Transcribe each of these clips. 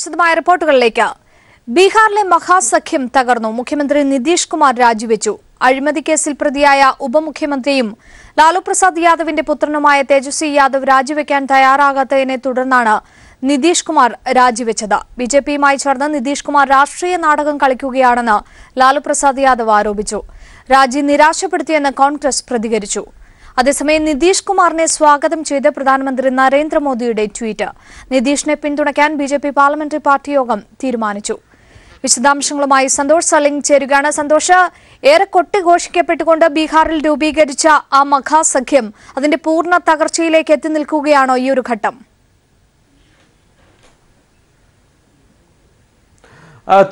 വിശദമായ റിപ്പോർട്ടുകളിലേക്ക്. ബീഹാറിലെ മഹാസഖ്യം തകർന്നു. മുഖ്യമന്ത്രി നിതീഷ് കുമാർ രാജിവെച്ചു. അഴിമതി കേസിൽ പ്രതിയായ ഉപമുഖ്യമന്ത്രിയും ലാലു പ്രസാദ് യാദവിന്റെ പുത്രനുമായ തേജസ്വി യാദവ് രാജിവെക്കാൻ തയ്യാറാകാത്തതിനെ തുടർന്നാണ് നിതീഷ് കുമാർ രാജിവെച്ചത്. ബിജെപിയുമായി ചേർന്ന് നിതീഷ് കുമാർ രാഷ്ട്രീയ നാടകം കളിക്കുകയാണെന്ന് ലാലു പ്രസാദ് യാദവ് ആരോപിച്ചു. രാജി നിരാശപ്പെടുത്തിയെന്ന് കോൺഗ്രസ് പ്രതികരിച്ചു. അതേസമയം നിതീഷ് കുമാറിനെ സ്വാഗതം ചെയ്ത് പ്രധാനമന്ത്രി നരേന്ദ്രമോദിയുടെ ട്വീറ്റ്. നിതീഷിനെ പിന്തുണയ്ക്കാൻ ബിജെപി പാർലമെന്ററി പാർട്ടി യോഗം തീരുമാനിച്ചു. വിശദാംശങ്ങളുമായി സന്തോഷ് സലിംഗ് ചേരുകയാണ്. സന്തോഷ്, ഏറെ കൊട്ടിഘോഷിക്കപ്പെട്ടുകൊണ്ട് ബീഹാറിൽ രൂപീകരിച്ച ആ മഹാസഖ്യം അതിന്റെ പൂർണ്ണ തകർച്ചയിലേക്ക് എത്തി നിൽക്കുകയാണോ ഈ ഒരു ഘട്ടം?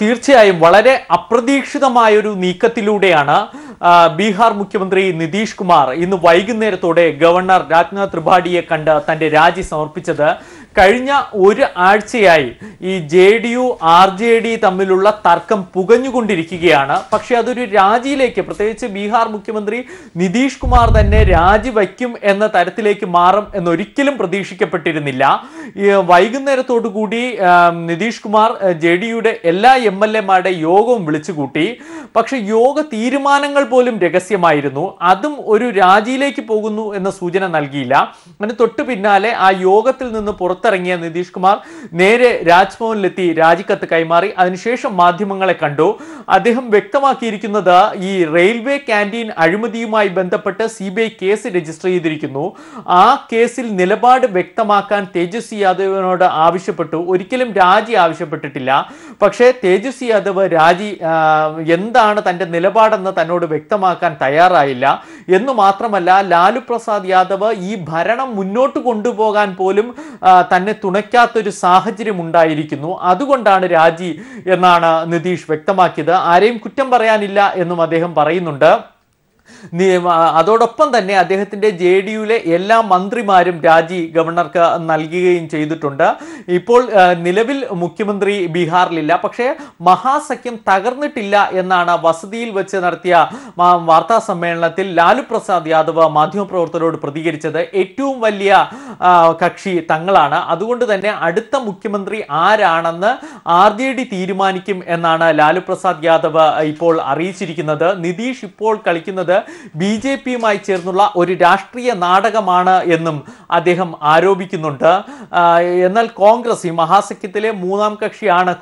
തീർച്ചയായും വളരെ അപ്രതീക്ഷിതമായൊരു നീക്കത്തിലൂടെയാണ് ബീഹാർ മുഖ്യമന്ത്രി നിതീഷ് കുമാർ ഇന്ന് വൈകുന്നേരത്തോടെ ഗവർണർ രാജ്നാഥ് ത്രിപാഠിയെ കണ്ട് തന്റെ രാജി സമർപ്പിച്ചത്. കഴിഞ്ഞ ഒരു ആഴ്ചയായി ഈ JDU RJD തമ്മിലുള്ള തർക്കം പുകഞ്ഞുകൊണ്ടിരിക്കുകയാണ്. പക്ഷെ അതൊരു രാജിയിലേക്ക്, പ്രത്യേകിച്ച് ബീഹാർ മുഖ്യമന്ത്രി നിതീഷ് കുമാർ തന്നെ രാജിവയ്ക്കും എന്ന തരത്തിലേക്ക് മാറും എന്നൊരിക്കലും പ്രതീക്ഷിക്കപ്പെട്ടിരുന്നില്ല. വൈകുന്നേരത്തോടു കൂടി നിതീഷ് കുമാർ JDUയുടെ എല്ലാ MLA-മാരുടെ യോഗവും വിളിച്ചുകൂട്ടി. പക്ഷെ യോഗ തീരുമാനങ്ങൾ പോലും രഹസ്യമായിരുന്നു. അതും ഒരു രാജിയിലേക്ക് പോകുന്നു എന്ന സൂചന നൽകിയില്ല. അതിന് തൊട്ടു പിന്നാലെ ആ യോഗത്തിൽ നിന്ന് പുറത്തിറങ്ങിയ നിതീഷ് കുമാർ നേരെ രാജ്ഭവനിലെത്തി രാജിക്കത്ത് കൈമാറി. അതിനുശേഷം മാധ്യമങ്ങളെ കണ്ടു. അദ്ദേഹം വ്യക്തമാക്കിയിരിക്കുന്നത് ഈ റെയിൽവേ ക്യാന്റീൻ അഴിമതിയുമായി ബന്ധപ്പെട്ട് CBI കേസ് രജിസ്റ്റർ ചെയ്തിരിക്കുന്നു. ആ കേസിൽ നിലപാട് വ്യക്തമാക്കാൻ തേജസ്വി യാദവിനോട് ആവശ്യപ്പെട്ടു. ഒരിക്കലും രാജി ആവശ്യപ്പെട്ടിട്ടില്ല. പക്ഷേ തേജസ്വി യാദവ് രാജി എന്താണ് തന്റെ നിലപാടെന്ന് തന്നോട് വ്യക്തമാക്കാൻ തയ്യാറായില്ല. എന്നു മാത്രമല്ല, ലാലു പ്രസാദ് യാദവ് ഈ ഭരണം മുന്നോട്ട് കൊണ്ടുപോകാൻ പോലും തന്നെ തുണയ്ക്കാത്തൊരു സാഹചര്യം ഉണ്ടായിരിക്കുന്നു. അതുകൊണ്ടാണ് രാജി എന്നാണ് നിതീഷ് വ്യക്തമാക്കിയത്. ആരെയും കുറ്റം പറയാനില്ല എന്നും അദ്ദേഹം പറയുന്നുണ്ട്. അതോടൊപ്പം തന്നെ അദ്ദേഹത്തിന്റെ JDUയിലെ എല്ലാ മന്ത്രിമാരും രാജി ഗവർണർക്ക് നൽകുകയും ചെയ്തിട്ടുണ്ട്. ഇപ്പോൾ നിലവിൽ മുഖ്യമന്ത്രി ബീഹാറിലില്ല. പക്ഷേ മഹാസഖ്യം തകർന്നിട്ടില്ല എന്നാണ് വസതിയിൽ വെച്ച് നടത്തിയ വാർത്താ സമ്മേളനത്തിൽ ലാലു പ്രസാദ് യാദവ് മാധ്യമപ്രവർത്തകരോട് പ്രതികരിച്ചത്. ഏറ്റവും വലിയ കക്ഷി തങ്ങളാണ്, അതുകൊണ്ട് തന്നെ അടുത്ത മുഖ്യമന്ത്രി ആരാണെന്ന് RJD തീരുമാനിക്കും എന്നാണ് ലാലു പ്രസാദ് യാദവ് ഇപ്പോൾ അറിയിച്ചിരിക്കുന്നത്. നിതീഷ് ഇപ്പോൾ കളിക്കുന്നത് BJPയുമായി ചേർന്നുള്ള ഒരു രാഷ്ട്രീയ നാടകമാണ് എന്നും അദ്ദേഹം ആരോപിക്കുന്നുണ്ട്. എന്നാൽ കോൺഗ്രസ്, ഈ മഹാസഖ്യത്തിലെ മൂന്നാം കക്ഷിയാണ്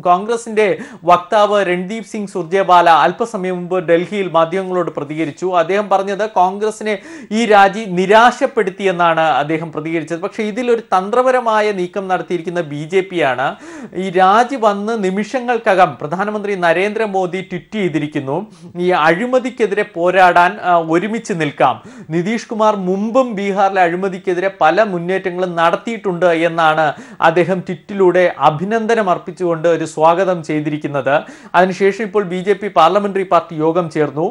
കോൺഗ്രസിന്റെ വക്താവ് രൺദീപ് സിംഗ് സുർജേവാല അല്പസമയം മുമ്പ് ഡൽഹിയിൽ മാധ്യമങ്ങളോട് പ്രതികരിച്ചു. അദ്ദേഹം പറഞ്ഞത് കോൺഗ്രസിനെ ഈ രാജി നിരാശപ്പെടുത്തിയെന്നാണ് അദ്ദേഹം പ്രതികരിച്ചത്. പക്ഷേ ഇതിലൊരു തന്ത്രപരമായ നീക്കം നടത്തിയിരിക്കുന്ന BJPയാണ്. ഈ രാജി വന്ന് നിമിഷങ്ങൾക്കകം പ്രധാനമന്ത്രി നരേന്ദ്രമോദി ട്വീറ്റ് ചെയ്തിരിക്കുന്നു, ഈ അഴിമതിക്കെതിരെ പോരാടാൻ ഒരുമിച്ച് നിൽക്കാം. നിതീഷ് കുമാർ മുമ്പും ബീഹാറിലെ അഴിമതിക്കെതിരെ പല മുന്നേറ്റങ്ങളും നടത്തിയിട്ടുണ്ട് എന്നാണ് അദ്ദേഹം ട്വിറ്റിലൂടെ അഭിനന്ദനം അർപ്പിച്ചുകൊണ്ട് ഒരു സ്വാഗതം ചെയ്തിരിക്കുന്നത്. അതിനുശേഷം ഇപ്പോൾ BJP പാർലമെന്ററി പാർട്ടി യോഗം ചേർന്നു.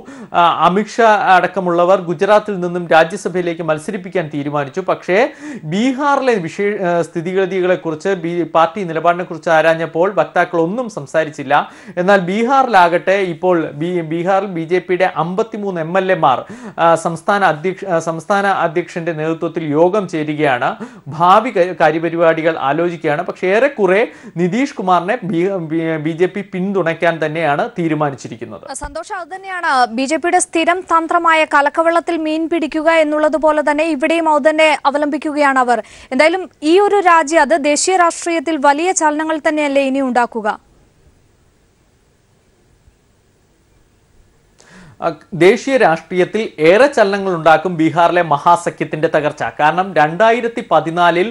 അമിത്ഷാ അടക്കമുള്ളവർ ഗുജറാത്തിൽ നിന്നും രാജ്യസഭയിലേക്ക് മത്സരിപ്പിക്കാൻ തീരുമാനിച്ചു. പക്ഷേ ബീഹാറിലെ സ്ഥിതിഗതികളെ കുറിച്ച് പാർട്ടി നിലപാടിനെ കുറിച്ച് ആരാഞ്ഞപ്പോൾ വക്താക്കൾ ഒന്നും സംസാരിച്ചില്ല. എന്നാൽ ബീഹാറിലാകട്ടെ ഇപ്പോൾ ബീഹാറിൽ BJPയുടെ 53 MLA-മാർ സംസ്ഥാന അധ്യക്ഷന്റെ നേതൃത്വത്തിൽ യോഗം ചേരുകയാണ്. ഭാവി കാര്യപരിപാടികൾ ആലോചിക്കുകയാണ്. പക്ഷേ ഏറെക്കുറെ നിതീഷ് കുമാറിനെ BJP പിന്തുണയ്ക്കാൻ തന്നെയാണ് തീരുമാനിച്ചിരിക്കുന്നത്. സന്തോഷം, അത് തന്നെയാണ് BJPയുടെ സ്ഥിരം തന്ത്രമായ കലക്കവെള്ളത്തിൽ മീൻ പിടിക്കുക എന്നുള്ളതുപോലെ തന്നെ ഇവിടെയും അത് തന്നെ അവലംബിക്കുകയാണ് അവർ. എന്തായാലും ഈ ഒരു രാജ്യം അത് ദേശീയ രാഷ്ട്രീയത്തിൽ വലിയ ചലനങ്ങൾ തന്നെയല്ലേ ഇനി ഉണ്ടാക്കുക? ദേശീയ രാഷ്ട്രീയത്തിൽ ഏറെ ചലനങ്ങൾ ഉണ്ടാക്കും ബീഹാറിലെ മഹാസഖ്യത്തിന്റെ തകർച്ച. കാരണം 2014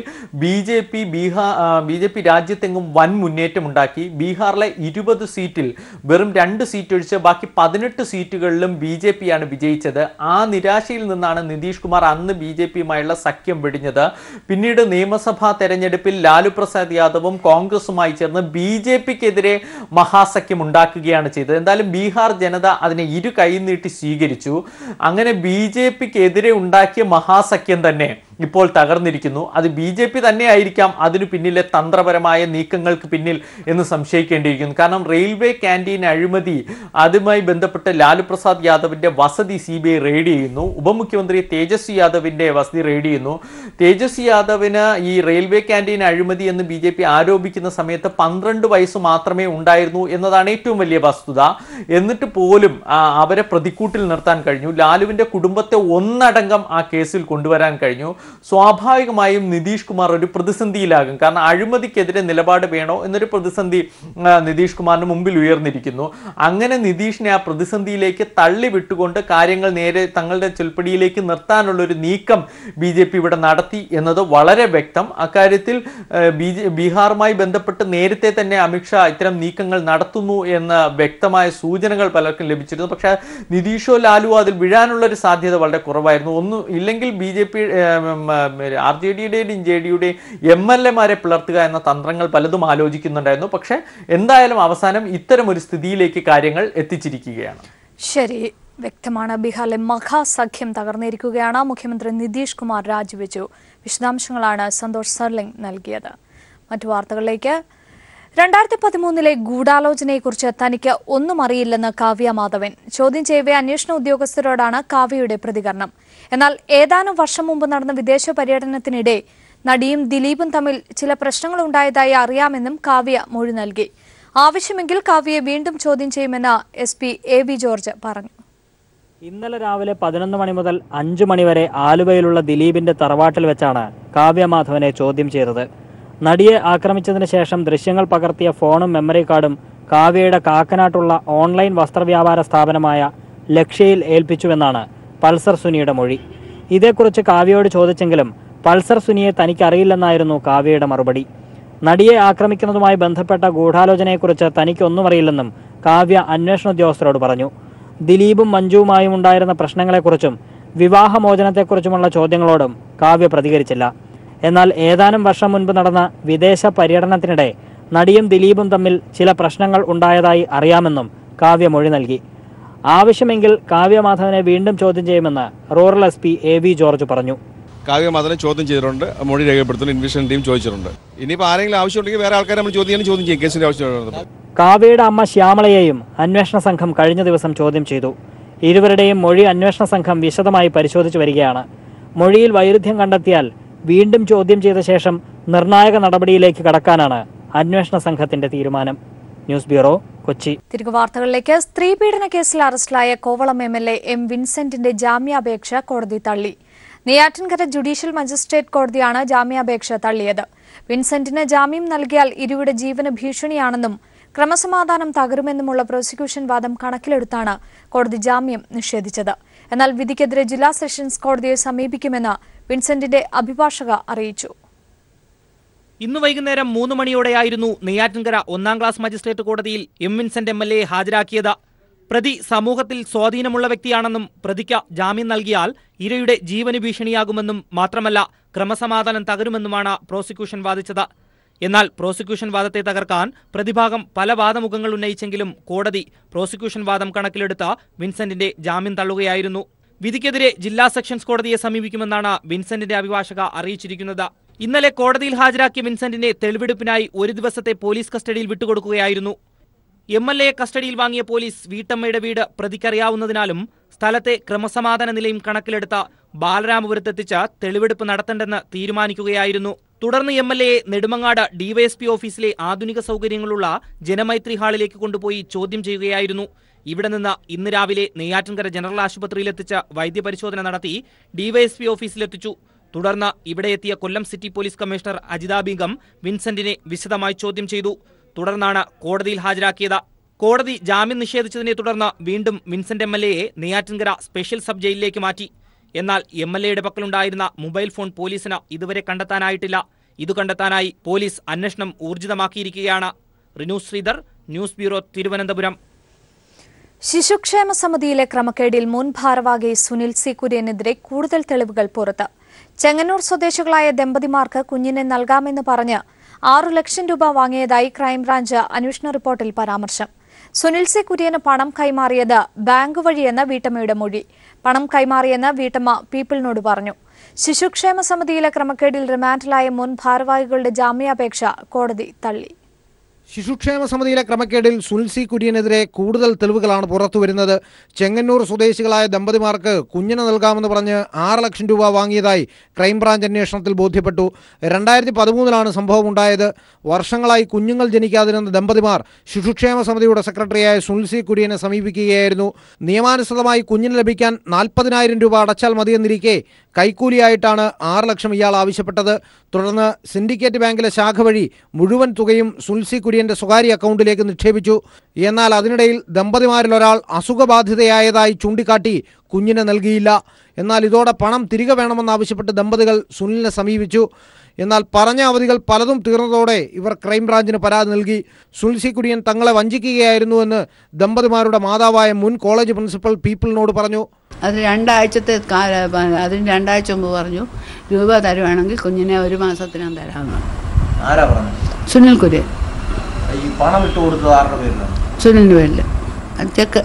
BJP രാജ്യത്തെങ്ങും വൻ മുന്നേറ്റം ഉണ്ടാക്കി. ബീഹാറിലെ 20 സീറ്റിൽ വെറും 2 സീറ്റ് ഒഴിച്ച് ബാക്കി 18 സീറ്റുകളിലും BJPയാണ് വിജയിച്ചത്. ആ നിരാശയിൽ നിന്നാണ് നിതീഷ് കുമാർ അന്ന് BJPയുമായുള്ള സഖ്യം വെടിഞ്ഞത്. പിന്നീട് നിയമസഭാ തെരഞ്ഞെടുപ്പിൽ ലാലു പ്രസാദ് യാദവും കോൺഗ്രസുമായി ചേർന്ന് BJPക്കെതിരെ മഹാസഖ്യം ഉണ്ടാക്കുകയാണ് ചെയ്തത്. എന്തായാലും ബീഹാർ ജനത അതിനെ ഇരു കൈ നീട്ടി സ്വീകരിച്ചു. അങ്ങനെ BJPക്കെതിരെ ഉണ്ടാക്കിയ മഹാസഖ്യം തന്നെ ഇപ്പോൾ തകർന്നിരിക്കുന്നു. അത് BJP തന്നെയായിരിക്കാം അതിനു പിന്നിലെ തന്ത്രപരമായ നീക്കങ്ങൾക്ക് പിന്നിൽ എന്ന് സംശയിക്കേണ്ടിയിരിക്കുന്നു. കാരണം റെയിൽവേ ക്യാൻറ്റീൻ അഴിമതി, അതുമായി ബന്ധപ്പെട്ട് ലാലു പ്രസാദ് യാദവിന്റെ വസതി CBI റെയ്ഡ് ചെയ്യുന്നു. ഉപമുഖ്യമന്ത്രി തേജസ്വി യാദവിന്റെ വസതി റെയ്ഡ് ചെയ്യുന്നു. തേജസ്വി യാദവിന് ഈ റെയിൽവേ ക്യാൻറ്റീൻ അഴിമതി എന്ന് BJP ആരോപിക്കുന്ന സമയത്ത് 12 വയസ്സ് മാത്രമേ ഉണ്ടായിരുന്നു എന്നതാണ് ഏറ്റവും വലിയ വസ്തുത. എന്നിട്ട് പോലും അവരെ പ്രതിക്കൂട്ടിൽ നിർത്താൻ കഴിഞ്ഞു. ലാലുവിന്റെ കുടുംബത്തെ ഒന്നടങ്കം ആ കേസിൽ കൊണ്ടുവരാൻ കഴിഞ്ഞു. സ്വാഭാവികമായും നിതീഷ് കുമാർ ഒരു പ്രതിസന്ധിയിലാകും. കാരണം അഴിമതിക്കെതിരെ നിലപാട് വേണോ എന്നൊരു പ്രതിസന്ധി നിതീഷ് കുമാറിന് മുമ്പിൽ ഉയർന്നിരിക്കുന്നു. അങ്ങനെ നിതീഷിനെ ആ പ്രതിസന്ധിയിലേക്ക് തള്ളി വിട്ടുകൊണ്ട് കാര്യങ്ങൾ നേരെ തങ്ങളുടെ ചൊൽപ്പടിയിലേക്ക് നിർത്താനുള്ള ഒരു നീക്കം BJP ഇവിടെ നടത്തി എന്നത് വളരെ വ്യക്തം. അക്കാര്യത്തിൽ ബീഹാറുമായി ബന്ധപ്പെട്ട് നേരത്തെ തന്നെ അമിത്ഷാ ഇത്തരം നീക്കങ്ങൾ നടത്തുന്നു എന്ന വ്യക്തമായ സൂചനകൾ പലർക്കും ലഭിച്ചിരുന്നു. പക്ഷേ നിതീഷോ ലാലുവോ അതിൽ വീഴാനുള്ള ഒരു സാധ്യത വളരെ കുറവായിരുന്നു. ഒന്നും ഇല്ലെങ്കിൽ BJP RJDയുടെയും JDയുടെയും MLA-മാരെ പിളർത്തുക എന്ന തന്ത്രങ്ങൾ പലതും ആലോചിക്കുന്നുണ്ടായിരുന്നു. പക്ഷേ എന്തായാലും അവസാനം ഇത്തരം ഒരു സ്ഥിതിയിലേക്ക് കാര്യങ്ങൾ എത്തിച്ചിരിക്കുകയാണ്. ശരി, വ്യക്തമാണ്. ബീഹാറിലെ മഹാസഖ്യം തകർന്നിരിക്കുകയാണ്. മുഖ്യമന്ത്രി നിതീഷ് കുമാർ രാജിവെച്ചു. വിശദാംശങ്ങളാണ് സന്തോഷ് സർലിംഗ് നൽകിയത്. മറ്റു വാർത്തകളിലേക്ക്. 2013 ഗൂഢാലോചനയെക്കുറിച്ച് തനിക്ക് ഒന്നും അറിയില്ലെന്ന് കാവ്യ മാധവൻ. ചോദ്യം ചെയ്യവേ അന്വേഷണ ഉദ്യോഗസ്ഥരോടാണ് കാവ്യയുടെ പ്രതികരണം. എന്നാൽ ഏതാനും വർഷം മുമ്പ് നടന്ന വിദേശ പര്യടനത്തിനിടെ നടിയും ദിലീപും തമ്മിൽ ചില പ്രശ്നങ്ങൾ ഉണ്ടായതായി അറിയാമെന്നും കാവ്യ മൊഴി നൽകി. ആവശ്യമെങ്കിൽ കാവ്യയെ വീണ്ടും ചോദ്യം ചെയ്യുമെന്ന് SP AV ജോർജ് പറഞ്ഞു. ഇന്നലെ രാവിലെ 11 മണി മുതൽ 5 മണി വരെ ആലുവയിലുള്ള ദിലീപിന്റെ തറവാട്ടിൽ വെച്ചാണ് കാവ്യ മാധവനെ ചോദ്യം ചെയ്തത്. നടിയെ ആക്രമിച്ചതിന് ശേഷം ദൃശ്യങ്ങൾ പകർത്തിയ ഫോണും മെമ്മറി കാർഡും കാവ്യയുടെ കാക്കനാട്ടുള്ള ഓൺലൈൻ വസ്ത്രവ്യാപാര സ്ഥാപനമായ ലക്ഷ്യയിൽ ഏൽപ്പിച്ചുവെന്നാണ് പൾസർ സുനിയുടെ മൊഴി. ഇതേക്കുറിച്ച് കാവ്യയോട് ചോദിച്ചെങ്കിലും പൾസർ സുനിയെ തനിക്കറിയില്ലെന്നായിരുന്നു കാവ്യയുടെ മറുപടി. നടിയെ ആക്രമിക്കുന്നതുമായി ബന്ധപ്പെട്ട ഗൂഢാലോചനയെക്കുറിച്ച് തനിക്കൊന്നും അറിയില്ലെന്നും കാവ്യ അന്വേഷണ ഉദ്യോഗസ്ഥരോട് പറഞ്ഞു. ദിലീപും മഞ്ജുവുമായും ഉണ്ടായിരുന്ന പ്രശ്നങ്ങളെക്കുറിച്ചും വിവാഹമോചനത്തെക്കുറിച്ചുമുള്ള ചോദ്യങ്ങളോടും കാവ്യ പ്രതികരിച്ചില്ല. എന്നാൽ ഏതാനും വർഷം മുൻപ് നടന്ന വിദേശ പര്യടനത്തിനിടെ നടിയും ദിലീപും തമ്മിൽ ചില പ്രശ്നങ്ങൾ ഉണ്ടായതായി അറിയാമെന്നും കാവ്യ മൊഴി നൽകി. ആവശ്യമെങ്കിൽ കാവ്യ മാധവനെ വീണ്ടും ചോദ്യം ചെയ്യുമെന്ന് റൂറൽ SP AV ജോർജ് പറഞ്ഞു. കാവ്യ മാധവനെ ചോദ്യം ചെയ്തിട്ടുണ്ട്, മൊഴി രേഖപ്പെടുത്തുന്നു, ഇൻവെസ്റ്റിഗേഷൻ ടീം ചോദിച്ചിട്ടുണ്ട്. ഇനിയിപ്പോൾ ആരെങ്കിലും ആവശ്യമുണ്ടെങ്കിൽ വേറെ ആൾക്കാരെ നമ്മൾ ചോദ്യം ചെയ്യും. കേസിന്റെ ആവശ്യമുണ്ട്. കാവ്യയുടെ അമ്മ ശ്യാമളയെയും അന്വേഷണ സംഘം കഴിഞ്ഞ ദിവസം ചോദ്യം ചെയ്തു. ഇരുവരുടെയും മൊഴി അന്വേഷണ സംഘം വിശദമായി പരിശോധിച്ചു വരികയാണ്. മൊഴിയിൽ വൈരുദ്ധ്യം കണ്ടെത്തിയാൽ വീണ്ടും ചോദ്യം ചെയ്ത ശേഷം നിർണായക നടപടിയിലേക്ക് കടക്കാനാണ് അന്വേഷണ സംഘത്തിന്റെ തീരുമാനം. News bureau, Kochi. തിരികെ വാർത്തകളിലേക്ക്. സ്ത്രീ പീഡന കേസിൽ അറസ്റ്റിലായ കോവളം MLA M വിൻസെന്റിന്റെ ജാമ്യാപേക്ഷ കോടതി തള്ളി. നെയ്യാറ്റിൻകര ജുഡീഷ്യൽ മജിസ്ട്രേറ്റ് കോടതിയാണ് ജാമ്യാപേക്ഷ തള്ളിയത്. വിൻസെന്റിന് ജാമ്യം നൽകിയാൽ ഇരുവരുടെ ജീവന് ഭീഷണിയാണെന്നും ക്രമസമാധാനം തകരുമെന്നുമുള്ള പ്രോസിക്യൂഷൻ വാദം കണക്കിലെടുത്താണ് കോടതി ജാമ്യം നിഷേധിച്ചത്. എന്നാൽ വിധിക്കെതിരെ ജില്ലാ സെഷൻസ് കോടതിയെ സമീപിക്കുമെന്ന് വിൻസെന്റിന്റെ അഭിഭാഷക അറിയിച്ചു. ഇന്ന് വൈകുന്നേരം 3 മണിയോടെയായിരുന്നു നെയ്യാറ്റിൻകര 1-ാം ക്ലാസ് മജിസ്ട്രേറ്റ് കോടതിയിൽ M വിൻസെന്റ് MLA ഹാജരാക്കിയത്. പ്രതി സമൂഹത്തിൽ സ്വാധീനമുള്ള വ്യക്തിയാണെന്നും പ്രതിക്ക് ജാമ്യം നൽകിയാൽ ഇരയുടെ ജീവന് ഭീഷണിയാകുമെന്നും മാത്രമല്ല ക്രമസമാധാനം തകരുമെന്നുമാണ് പ്രോസിക്യൂഷൻ വാദിച്ചത്. എന്നാൽ പ്രോസിക്യൂഷൻ വാദത്തെ തകർക്കാൻ പ്രതിഭാഗം പല വാദമുഖങ്ങൾ ഉന്നയിച്ചെങ്കിലും കോടതി പ്രോസിക്യൂഷൻ വാദം കണക്കിലെടുത്ത് വിൻസെന്റിന്റെ ജാമ്യം തള്ളുകയായിരുന്നു. വിധിക്കെതിരെ ജില്ലാ സെഷൻസ് കോടതിയെ സമീപിക്കുമെന്നാണ് വിൻസെന്റിന്റെ അഭിഭാഷക അറിയിച്ചിരിക്കുന്നത്. ഇന്നലെ കോടതിയിൽ ഹാജരാക്കിയ വിൻസെന്റിനെ തെളിവെടുപ്പിനായി 1 ദിവസത്തെ പോലീസ് കസ്റ്റഡിയിൽ വിട്ടുകൊടുക്കുകയായിരുന്നു. MLA കസ്റ്റഡിയിൽ വാങ്ങിയ പോലീസ് വീട്ടമ്മയുടെ വീട് പ്രതിക്കറിയാവുന്നതിനാലും സ്ഥലത്തെ ക്രമസമാധാന നിലയും കണക്കിലെടുത്ത ബാലരാമപുരത്തെത്തിച്ച് തെളിവെടുപ്പ് നടത്തേണ്ടെന്ന് തീരുമാനിക്കുകയായിരുന്നു. തുടർന്ന് MLAയെ നെടുമങ്ങാട് DYSP ഓഫീസിലെ ആധുനിക സൗകര്യങ്ങളുള്ള ജനമൈത്രി ഹാളിലേക്ക് കൊണ്ടുപോയി ചോദ്യം ചെയ്യുകയായിരുന്നു. ഇവിടെ നിന്ന് ഇന്ന് രാവിലെ നെയ്യാറ്റിൻകര ജനറൽ ആശുപത്രിയിലെത്തിച്ച് വൈദ്യപരിശോധന നടത്തി DYSP ഓഫീസിലെത്തിച്ചു. തുടർന്ന് ഇവിടെ എത്തിയ Kollam city police commissioner Ajitha Beegum വിൻസെന്റിനെ വിശദമായി ചോദ്യം ചെയ്തു. തുടർന്നാണ് കോടതിയിൽ ഹാജരാക്കിയത്. കോടതി ജാമ്യം നിഷേധിച്ചതിനെ തുടർന്ന് വീണ്ടും വിൻസെന്റ് MLAയെ നെയ്യാറ്റിൻകര സ്പെഷ്യൽ സബ് ജയിലിലേക്ക് മാറ്റി. എന്നാൽ MLAയുടെ പക്കലുണ്ടായിരുന്ന മൊബൈൽ ഫോൺ പോലീസിന് ഇതുവരെ കണ്ടെത്താനായിട്ടില്ല. ഇത് കണ്ടെത്താനായി പോലീസ് അന്വേഷണം ഊർജിതമാക്കിയിരിക്കുകയാണ്. Rinu Sreedhar, news bureau, Thiruvananthapuram. ശിശുക്ഷേമ സമിതിയിലെ ക്രമക്കേടിൽ മുൻ ഭാരവാഹി സുനിൽ C. കുര്യനെതിരെ കൂടുതൽ തെളിവുകൾ പുറത്ത്. ചെങ്ങന്നൂർ സ്വദേശികളായ ദമ്പതിമാർക്ക് കുഞ്ഞിനെ നൽകാമെന്ന് പറഞ്ഞ് 6 ലക്ഷം രൂപ വാങ്ങിയതായി ക്രൈംബ്രാഞ്ച് അന്വേഷണ റിപ്പോർട്ടിൽ പരാമർശം. സുനിൽ C. കുര്യന് പണം കൈമാറിയത് ബാങ്ക് വഴിയെന്ന വീട്ടമ്മയുടെ മൊഴി. പണം കൈമാറിയെന്ന് വീട്ടമ്മ പീപ്പിളിനോട് പറഞ്ഞു. ശിശുക്ഷേമ സമിതിയിലെ ക്രമക്കേടിൽ റിമാൻഡിലായ മുൻ ഭാരവാഹികളുടെ ജാമ്യാപേക്ഷ കോടതി തള്ളി. ശിശുക്ഷേമ സമിതിയിലെ ക്രമക്കേടിൽ സുനിൽ സി കുര്യനെതിരെ കൂടുതൽ തെളിവുകളാണ് പുറത്തുവരുന്നത്. ചെങ്ങന്നൂർ സ്വദേശികളായ ദമ്പതിമാർക്ക് കുഞ്ഞിനെ നൽകാമെന്ന് പറഞ്ഞ് 6 ലക്ഷം രൂപ വാങ്ങിയതായി ക്രൈംബ്രാഞ്ച് അന്വേഷണത്തിൽ ബോധ്യപ്പെട്ടു. 2013 സംഭവം ഉണ്ടായത്. വർഷങ്ങളായി കുഞ്ഞുങ്ങൾ ജനിക്കാതിരുന്ന ദമ്പതിമാർ ശിശുക്ഷേമ സമിതിയുടെ സെക്രട്ടറിയായ സുനിൽ സി കുര്യനെ സമീപിക്കുകയായിരുന്നു. നിയമാനുസൃതമായി കുഞ്ഞിന് ലഭിക്കാൻ 40,000 രൂപ അടച്ചാൽ മതിയെന്നിരിക്കെ കൈക്കൂലിയായിട്ടാണ് 6 ലക്ഷം ഇയാൾ ആവശ്യപ്പെട്ടത്. തുടർന്ന് സിൻഡിക്കേറ്റ് ബാങ്കിലെ ശാഖ വഴി മുഴുവൻ തുകയും സുനിൽ സി കുര്യന്റെ സ്വകാര്യ അക്കൗണ്ടിലേക്ക് നിക്ഷേപിച്ചു. എന്നാൽ അതിനിടയിൽ ദമ്പതിമാരിൽ ഒരാൾ അസുഖബാധിതയായതായി ചൂണ്ടിക്കാട്ടി കുഞ്ഞിനെ നൽകിയില്ല. എന്നാൽ ഇതോടെ പണം തിരികെ വേണമെന്നാവശ്യപ്പെട്ട് ദമ്പതികൾ സുനിലിനെ സമീപിച്ചു. എന്നാൽ പറഞ്ഞ അവധികൾ പലതും തീർന്നതോടെ ഇവർ ക്രൈംബ്രാഞ്ചിന് പരാതി നൽകി. സുനിൽ സി കുര്യൻ തങ്ങളെ വഞ്ചിക്കുകയായിരുന്നുവെന്ന് ദമ്പതിമാരുടെ മാതാവായ മുൻ കോളേജ് പ്രിൻസിപ്പൽ പീപ്പിളിനോട് പറഞ്ഞു. അതിന് 2 മുമ്പ് പറഞ്ഞു രൂപ തരുവാണെങ്കിൽ കുഞ്ഞിനെ 1 മാസത്തിനും തരാമെന്ന്. സുനിൽ കുര്യൻ. പണം ഇട്ട് കൊടുത്തത് ആരുടെ പേരിലാണ്? സുനിലിന്റെ പേരിൽ. ചെക്ക്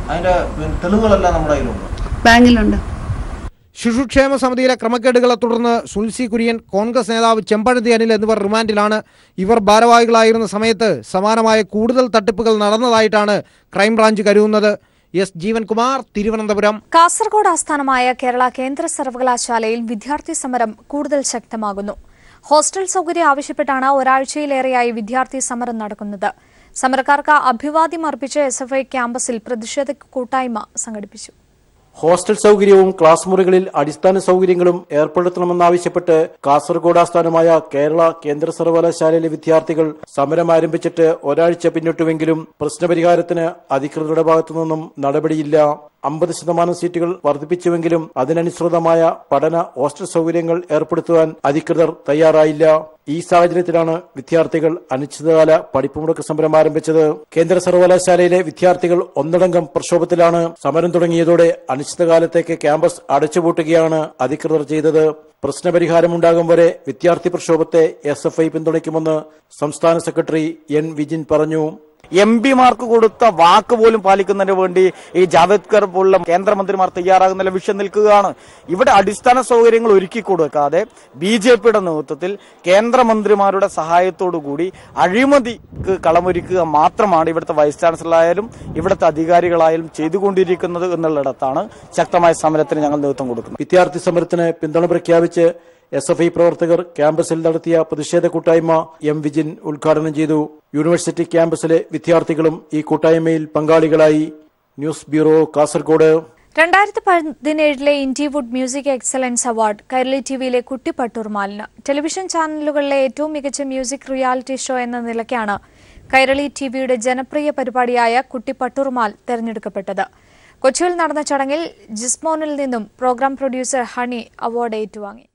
അതിന്റെ തെളിവുകളെല്ലാം നമ്മുടെ കയ്യിലുണ്ട്, ബാങ്കിലുണ്ട്. ശിശുക്ഷേമ സമിതിയിലെ ക്രമക്കേടുകളെ തുടർന്ന് സുനിൽ സി കുര്യൻ, കോൺഗ്രസ് നേതാവ് ചെമ്പഴന്തി അനിൽ എന്നിവർ റിമാൻഡിലാണ്. ഇവർ ഭാരവാഹികളായിരുന്ന സമയത്ത് സമാനമായ കൂടുതൽ തട്ടിപ്പുകൾ നടന്നതായിട്ടാണ് ക്രൈംബ്രാഞ്ച് കരുതുന്നത്. എസ് ജീവൻകുമാർ, തിരുവനന്തപുരം. കാസർഗോഡ് ആസ്ഥാനമായ കേരള കേന്ദ്ര സർവകലാശാലയിൽ വിദ്യാർത്ഥി സമരം കൂടുതൽ ശക്തമാകുന്നു. ഹോസ്റ്റൽ സൗകര്യം ആവശ്യപ്പെട്ടാണ് ഒരാഴ്ചയിലേറെയായി വിദ്യാർത്ഥി സമരം നടക്കുന്നത്. സമരക്കാർക്ക് അഭിവാദ്യം അർപ്പിച്ച് SFI ക്യാമ്പസിൽ പ്രതിഷേധ കൂട്ടായ്മ സംഘടിപ്പിച്ചു. ഹോസ്റ്റൽ സൗകര്യവും ക്ലാസ് മുറികളിൽ അടിസ്ഥാന സൗകര്യങ്ങളും ഏർപ്പെടുത്തണമെന്നാവശ്യപ്പെട്ട് കാസർഗോഡ് ആസ്ഥാനമായ കേരള കേന്ദ്ര സർവകലാശാലയിലെ വിദ്യാർത്ഥികൾ സമരം ആരംഭിച്ചിട്ട് ഒരാഴ്ച പിന്നിട്ടുവെങ്കിലും പ്രശ്നപരിഹാരത്തിന് അധികൃതരുടെ ഭാഗത്തുനിന്നും നടപടിയില്ല. 50% സീറ്റുകൾ വർദ്ധിപ്പിച്ചുവെങ്കിലും അതിനനുസൃതമായ പഠന ഹോസ്റ്റൽ സൗകര്യങ്ങൾ ഏർപ്പെടുത്തുവാൻ അധികൃതർ തയ്യാറായില്ല. ഈ സാഹചര്യത്തിലാണ് വിദ്യാർത്ഥികൾ അനിശ്ചിതകാല പഠിപ്പുമുടക്ക് സമരം ആരംഭിച്ചത്. കേന്ദ്ര സർവകലാശാലയിലെ വിദ്യാർത്ഥികൾ ഒന്നടങ്കം പ്രക്ഷോഭത്തിലാണ്. സമരം തുടങ്ങിയതോടെ അനിശ്ചിതകാലത്തേക്ക് ക്യാമ്പസ് അടച്ചുപൂട്ടുകയാണ് അധികൃതർ ചെയ്തത്. പ്രശ്നപരിഹാരമുണ്ടാകും വരെ വിദ്യാർത്ഥി പ്രക്ഷോഭത്തെ SFI പിന്തുണയ്ക്കുമെന്ന് സംസ്ഥാന സെക്രട്ടറി N വിജിൻ പറഞ്ഞു. MP-മാർക്ക് കൊടുത്ത വാക്ക് പോലും പാലിക്കുന്നതിന് വേണ്ടി ഈ ജാവേദ്കർ പോലുള്ള കേന്ദ്രമന്ത്രിമാർ തയ്യാറാകുന്ന വിഷയം നിൽക്കുകയാണ്. ഇവിടെ അടിസ്ഥാന സൗകര്യങ്ങൾ ഒരുക്കി കൊടുക്കാതെ BJPയുടെ നേതൃത്വത്തിൽ കേന്ദ്രമന്ത്രിമാരുടെ സഹായത്തോടുകൂടി അഴിമതിക്ക് കളമൊരുക്കുക മാത്രമാണ് ഇവിടുത്തെ വൈസ് ചാൻസലറായാലും ഇവിടുത്തെ അധികാരികളായാലും ചെയ്തുകൊണ്ടിരിക്കുന്നത് എന്നുള്ളിടത്താണ് ശക്തമായ സമരത്തിന് ഞങ്ങൾ നേതൃത്വം കൊടുക്കുന്നത്. വിദ്യാർത്ഥി സമരത്തിന് പിന്തുണ പ്രഖ്യാപിച്ച് SFI പ്രവർത്തകർ ക്യാമ്പസിൽ നടത്തിയ പ്രതിഷേധ കൂട്ടായ്മ M വിജിൻ ഉദ്ഘാടനം ചെയ്തു. യൂണിവേഴ്സിറ്റി ക്യാമ്പസിലെ വിദ്യാർത്ഥികളും ഈ കൂട്ടായ്മയിൽ പങ്കാളികളായി. News bureau, Kasaragod. 2017 Indywood music excellence award Kairali TVയിലെ കുട്ടി പട്ടൂർമാലിന്. ടെലിവിഷൻ ചാനലുകളിലെ ഏറ്റവും മികച്ച മ്യൂസിക് റിയാലിറ്റി ഷോ എന്ന നിലയ്ക്കാണ് കൈരളി TVയുടെ ജനപ്രിയ പരിപാടിയായ കുട്ടി പട്ടൂർമാൽ തെരഞ്ഞെടുക്കപ്പെട്ടത്. കൊച്ചിയിൽ നടന്ന ചടങ്ങിൽ ജിസ്മോനിൽ നിന്നും പ്രോഗ്രാം പ്രൊഡ്യൂസർ ഹണി അവാർഡ് ഏറ്റുവാങ്ങി.